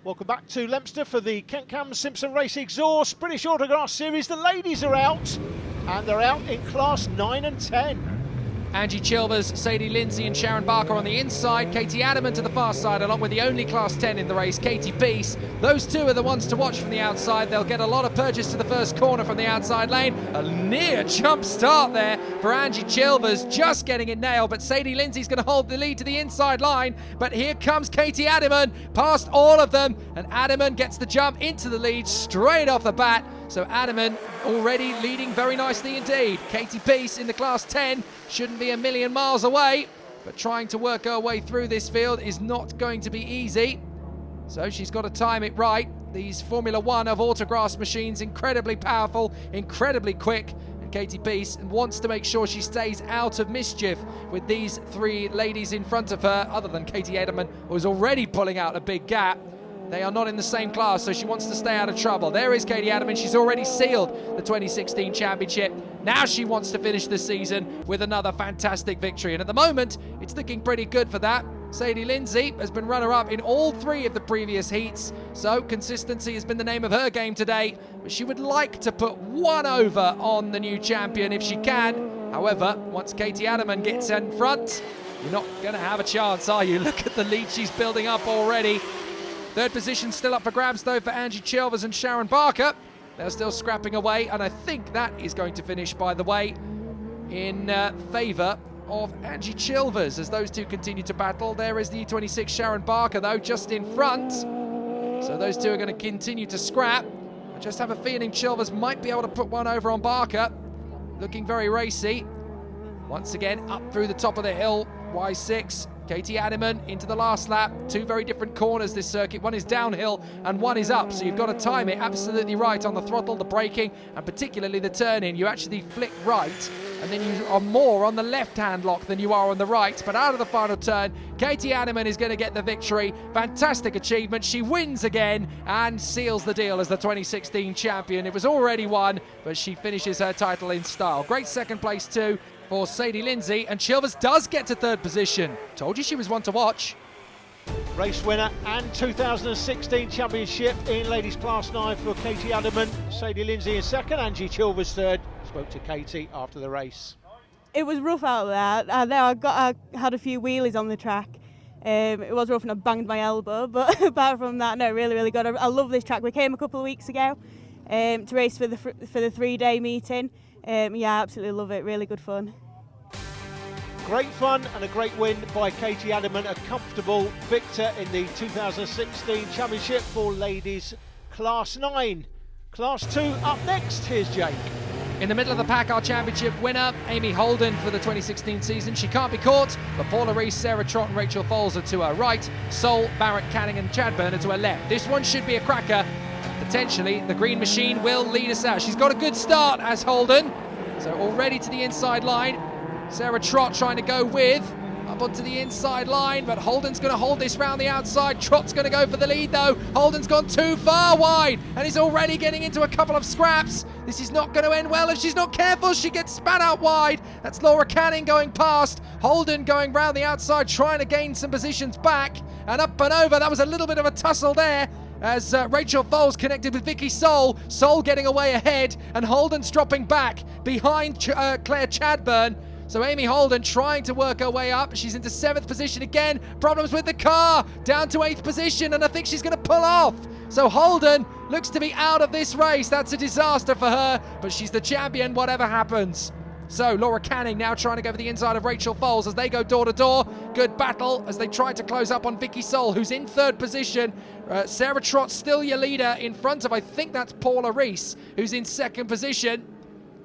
Welcome back to Leominster for the Kent Cam Simpson Race Exhaust British Autograss Series. The ladies are out, and they're out in Class 9 and 10. Angie Chilvers, Sadie Lindsay and Sharon Barker on the inside, Katie ADDYMAN to the far side, along with the only Class 10 in the race, Katie Peace. Those two are the ones to watch from the outside. They'll get a lot of purchase to the first corner from the outside lane. A near jump start there for Angie Chilvers, just getting it nailed, but Sadie Lindsay's going to hold the lead to the inside line. But here comes Katie ADDYMAN, past all of them, and ADDYMAN gets the jump into the lead straight off the bat. So ADDYMAN already leading very nicely indeed. Katie Peace in the Class 10 shouldn't be a million miles away, but trying to work her way through this field is not going to be easy. So she's got to time it right. These Formula One of Autograss machines, incredibly powerful, incredibly quick. And Katie Peace wants to make sure she stays out of mischief with these three ladies in front of her, other than Katie ADDYMAN, who's already pulling out a big gap. They are not in the same class, so she wants to stay out of trouble. There is Katie ADDYMAN. She's already sealed the 2016 championship. Now she wants to finish the season with another fantastic victory. And at the moment, it's looking pretty good for that. Sadie Lindsay has been runner-up in all three of the previous heats, so consistency has been the name of her game today. But she would like to put one over on the new champion if she can. However, once Katie ADDYMAN gets in front, you're not going to have a chance, are you? Look at the lead she's building up already. Third position still up for grabs, though, for Angie Chilvers and Sharon Barker. They're still scrapping away, and I think that is going to finish, by the way, in favour of Angie Chilvers as those two continue to battle. There is the 26 Sharon Barker, though, just in front. So those two are going to continue to scrap. I just have a feeling Chilvers might be able to put one over on Barker. Looking very racy. Once again, up through the top of the hill, Y6. Katie ADDYMAN into the last lap. Two very different corners this circuit. One is downhill and one is up, so you've got to time it absolutely right on the throttle, the braking, and particularly the turn-in. You actually flick right, and then you are more on the left-hand lock than you are on the right. But out of the final turn, Katie ADDYMAN is going to get the victory. Fantastic achievement. She wins again and seals the deal as the 2016 champion. It was already won, but she finishes her title in style. Great second place too for Sadie Lindsay, and Chilvers does get to third position. Told you she was one to watch. Race winner and 2016 championship in ladies class 9 for Katie ADDYMAN. Sadie Lindsay in second, Angie Chilvers third. Spoke to Katie after the race. It was rough out there. I had a few wheelies on the track. It was rough and I banged my elbow, but apart from that, no, really, really good. I love this track. We came a couple of weeks ago to race for the 3-day meeting. Yeah, absolutely love it. Really good fun. Great fun and a great win by Katie ADDYMAN, a comfortable victor in the 2016 championship for ladies class 9. Class 2 up next. Here's Jake. In the middle of the pack, our championship winner, AIMEE HOLDEN for the 2016 season. She can't be caught, but Paula Reese, Sarah Trott and Rachel Foles are to her right. Sol, Barrett Canning and Chadburn are to her left. This one should be a cracker. Potentially, the green machine will lead us out. She's got a good start as HOLDEN. So already to the inside line. Sarah Trott trying to go with. Up onto the inside line, but HOLDEN's going to hold this round the outside. Trott's going to go for the lead, though. HOLDEN's gone too far wide, and he's already getting into a couple of scraps. This is not going to end well if she's not careful. She gets spat out wide. That's Laura Canning going past. HOLDEN going round the outside, trying to gain some positions back. And up and over. That was a little bit of a tussle there, as Rachel Foles connected with Vicky Sol. Sol getting away ahead, and HOLDEN's dropping back behind Claire Chadburn. So AIMEE HOLDEN trying to work her way up. She's into 7th position again. Problems with the car. Down to 8th position, and I think she's going to pull off. So HOLDEN looks to be out of this race. That's a disaster for her, but she's the champion whatever happens. So Laura Canning now trying to go for the inside of Rachel Foles as they go door to door. Good battle as they try to close up on Vicky Sol, who's in 3rd position. Sarah Trott still your leader in front of, I think that's Paula Reese, who's in 2nd position.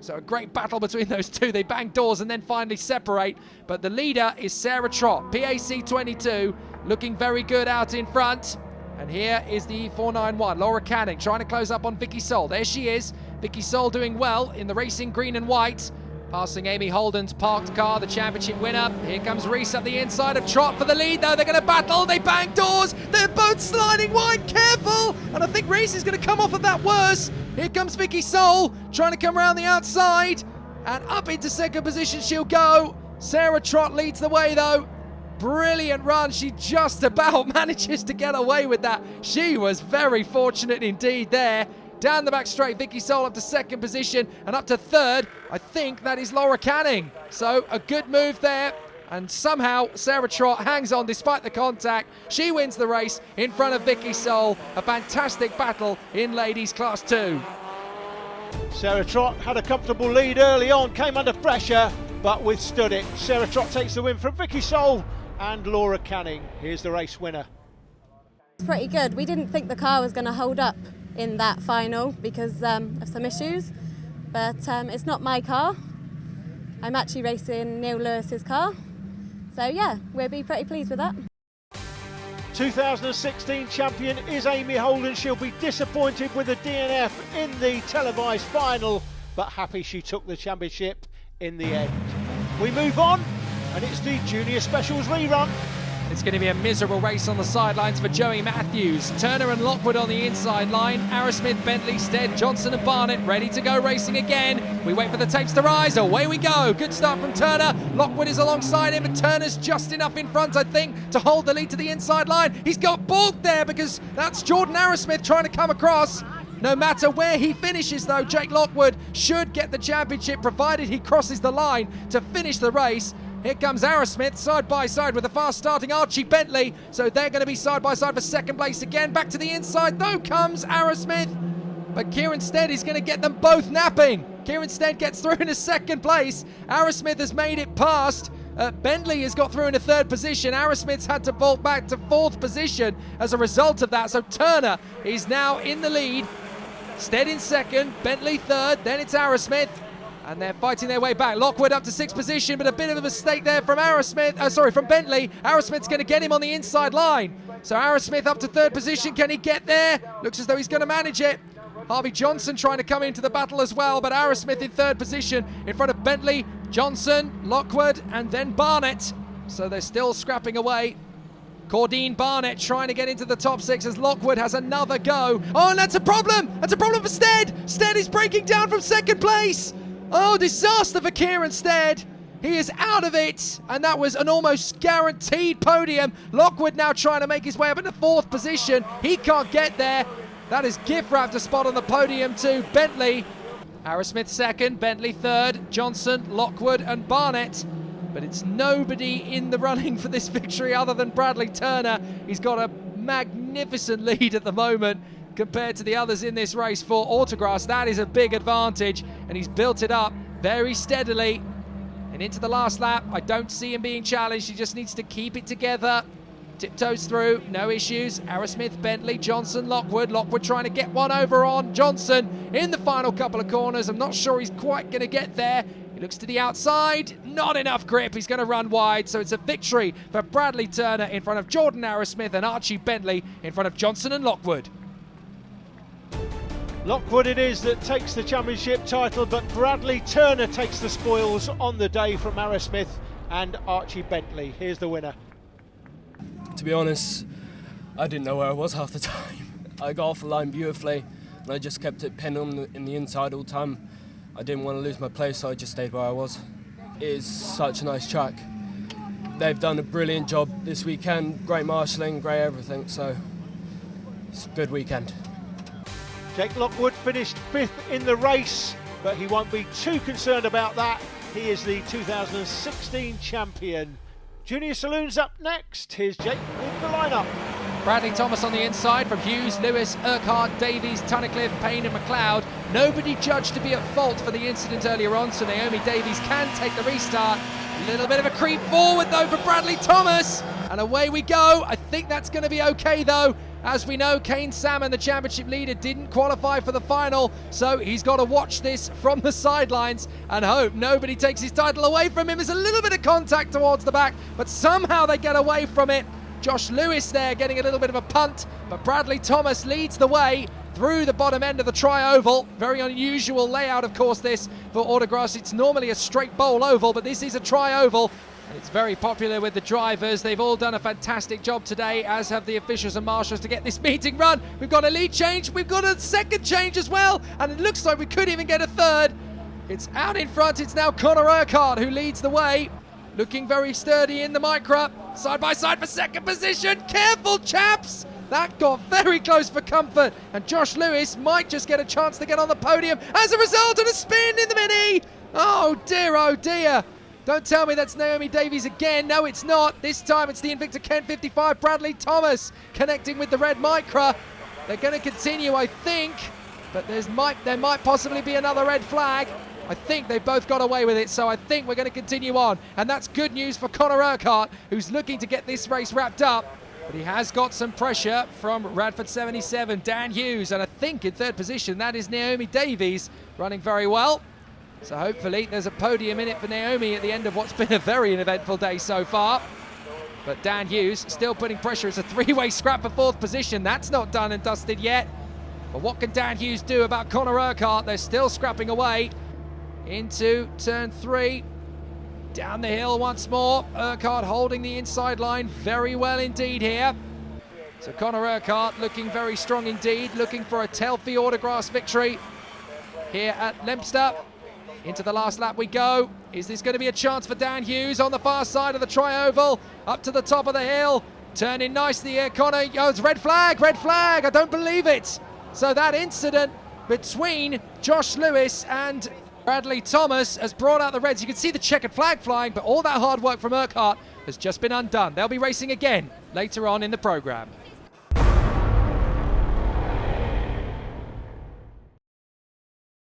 So a great battle between those two. They bang doors and then finally separate. But the leader is Sarah Trott, PAC 22, looking very good out in front. And here is the 491. Laura Canning trying to close up on Vicky Sol. There she is. Vicky Sol doing well in the racing green and white. Passing AIMEE HOLDEN's parked car, the championship winner. Here comes Reese up the inside of Trott for the lead, though. They're going to battle. They bang doors. They're both sliding wide. Careful. And I think Reese is going to come off of that worse. Here comes Vicky Sol trying to come around the outside. And up into 2nd position she'll go. Sarah Trott leads the way, though. brilliant run. She just about manages to get away with that. She was very fortunate indeed there. Down the back straight, Vicky Soul up to second position, and up to third, I think that is Laura Canning. So a good move there, and somehow Sarah Trott hangs on despite the contact. She wins the race in front of Vicky Soul. A fantastic battle in ladies class 2. Sarah Trott had a comfortable lead early on, came under pressure, but withstood it. Sarah Trott takes the win from Vicky Soul and Laura Canning. Here's the race winner. It's pretty good. We didn't think the car was going to hold up in that final because of some issues, but it's not my car. I'm actually racing Neil Lewis's car, so yeah, we'll be pretty pleased with that. 2016 champion is AIMEE Holden. She'll be disappointed with the DNF in the televised final, but happy she took the championship in the end. We move on, and it's the Junior Specials rerun. It's going to be a miserable race on the sidelines for Joey Matthews. Turner and Lockwood on the inside line. Arrowsmith, Bentley, Stead, Johnson and Barnett ready to go racing again. We wait for the tapes to rise. Away we go. Good start from Turner. Lockwood is alongside him, and Turner's just enough in front, I think, to hold the lead to the inside line. He's got balked there because that's Jordan Arrowsmith trying to come across. No matter where he finishes, though, Jake Lockwood should get the championship, provided he crosses the line to finish the race. Here comes Arrowsmith side by side with the fast starting Archie Bentley. So they're going to be side by side for second place again. Back to the inside though comes Arrowsmith. But Kieran Stead is going to get them both napping. Kieran Stead gets through in a second place. Arrowsmith has made it past. Bentley has got through in a third position. Arrowsmith's had to vault back to fourth position as a result of that. So Turner is now in the lead. Stead in second, Bentley third, then it's Arrowsmith. And they're fighting their way back. Lockwood up to sixth position, but a bit of a mistake there from from Bentley. Arrowsmith's going to get him on the inside line. So Arrowsmith up to third position. Can he get there? Looks as though he's going to manage it. Harvey Johnson trying to come into the battle as well, but Arrowsmith in third position in front of Bentley, Johnson, Lockwood, and then Barnett. So they're still scrapping away. Cordine Barnett trying to get into the top six as Lockwood has another go. Oh, and that's a problem. That's a problem for Stead. Stead is breaking down from second place. Oh, disaster for Kieran Stead. He is out of it, and that was an almost guaranteed podium. Lockwood now trying to make his way up into fourth position. He can't get there. That is gift-wrapped a spot on the podium to Bentley. Arrowsmith second, Bentley third, Johnson, Lockwood and Barnett. But it's nobody in the running for this victory other than Bradley Turner. He's got a magnificent lead at the moment compared to the others in this race for Autograss. That is a big advantage, and he's built it up very steadily. And into the last lap, I don't see him being challenged. He just needs to keep it together. Tiptoes through, no issues. Arrowsmith, Bentley, Johnson, Lockwood. Lockwood trying to get one over on Johnson in the final couple of corners. I'm not sure he's quite going to get there. He looks to the outside, not enough grip. He's going to run wide, so it's a victory for Bradley Turner in front of Jordan Arrowsmith and Archie Bentley in front of Johnson and Lockwood. Lockwood it is that takes the championship title, but Bradley Turner takes the spoils on the day from Arrowsmith and Archie Bentley. Here's the winner. To be honest, I didn't know where I was half the time. I got off the line beautifully, and I just kept it pinned on in the inside all the time. I didn't want to lose my place, so I just stayed where I was. It is such a nice track. They've done a brilliant job this weekend, great marshalling, great everything, so it's a good weekend. Jake Lockwood finished fifth in the race, but he won't be too concerned about that. He is the 2016 champion. Junior Saloons up next. Here's Jake with the lineup. Bradley Thomas on the inside from Hughes, Lewis, Urquhart, Davies, Tunnicliffe, Payne and McLeod. Nobody judged to be at fault for the incident earlier on, so Naomi Davies can take the restart. A little bit of a creep forward though for Bradley Thomas, and away we go. I think that's going to be okay though. As we know, Kane Salmon, the championship leader, didn't qualify for the final, so he's got to watch this from the sidelines and hope nobody takes his title away from him. There's a little bit of contact towards the back, but somehow they get away from it. Josh Lewis there getting a little bit of a punt, but Bradley Thomas leads the way through the bottom end of the tri-oval. Very unusual layout, of course, this for Autograss. It's normally a straight bowl oval, but this is a tri-oval. And it's very popular with the drivers. They've all done a fantastic job today, as have the officials and marshals, to get this meeting run. We've got a lead change, we've got a second change as well, and it looks like we could even get a third. It's out in front, it's now Connor Urquhart who leads the way. looking very sturdy in the Micra. Side by side for second position. Careful, chaps! That got very close for comfort, and Josh Lewis might just get a chance to get on the podium as a result of a spin in the Mini. Oh dear. Don't tell me that's Naomi Davies again. No, it's not. This time it's the Invicta Ken 55 Bradley Thomas connecting with the red Micra. They're going to continue, I think, but there might possibly be another red flag. I think they both got away with it, so I think we're going to continue on, and that's good news for Connor Urquhart, who's looking to get this race wrapped up. But he has got some pressure from Radford 77, Dan Hughes, and I think in third position that is Naomi Davies, running very well. So hopefully there's a podium in it for Naomi at the end of what's been a very uneventful day so far. But Dan Hughes still putting pressure. It's a three-way scrap for fourth position. That's not done and dusted yet. But what can Dan Hughes do about Connor Urquhart? They're still scrapping away into turn 3. Down the hill once more. Urquhart holding the inside line very well indeed here. So Connor Urquhart looking very strong indeed, looking for a Telfie Autograss victory here at Leominster. Into the last lap we go. Is this going to be a chance for Dan Hughes on the far side of the tri-oval? Up to the top of the hill. Turning nicely here, Connor. Oh, it's red flag. I don't believe it. So that incident between Josh Lewis and Bradley Thomas has brought out the reds. You can see the checkered flag flying, but all that hard work from Urquhart has just been undone. They'll be racing again later on in the programme.